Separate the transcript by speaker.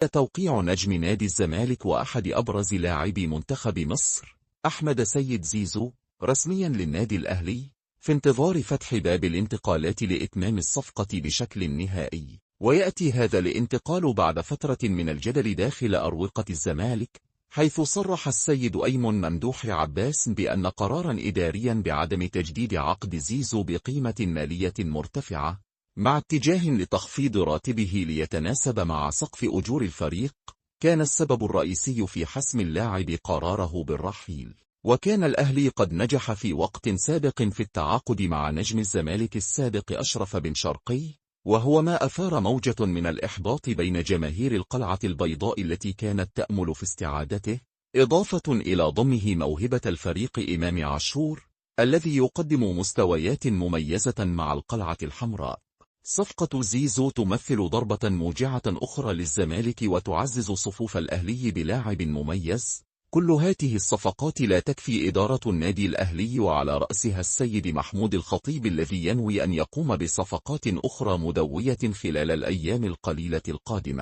Speaker 1: توقيع نجم نادي الزمالك وأحد أبرز لاعبي منتخب مصر أحمد سيد زيزو رسميا للنادي الأهلي في انتظار فتح باب الانتقالات لإتمام الصفقة بشكل نهائي. ويأتي هذا الانتقال بعد فترة من الجدل داخل أروقة الزمالك، حيث صرح السيد أيمن ممدوح عباس بأن قرارا إداريا بعدم تجديد عقد زيزو بقيمة مالية مرتفعة مع اتجاه لتخفيض راتبه ليتناسب مع سقف أجور الفريق كان السبب الرئيسي في حسم اللاعب قراره بالرحيل. وكان الأهلي قد نجح في وقت سابق في التعاقد مع نجم الزمالك السابق أشرف بن شرقي، وهو ما أثار موجة من الإحباط بين جماهير القلعة البيضاء التي كانت تأمل في استعادته، إضافة إلى ضمه موهبة الفريق إمام عاشور الذي يقدم مستويات مميزة مع القلعة الحمراء. صفقة زيزو تمثل ضربة موجعة أخرى للزمالك وتعزز صفوف الأهلي بلاعب مميز. كل هذه الصفقات لا تكفي إدارة النادي الأهلي وعلى رأسها السيد محمود الخطيب الذي ينوي أن يقوم بصفقات أخرى مدوية خلال الأيام القليلة القادمة.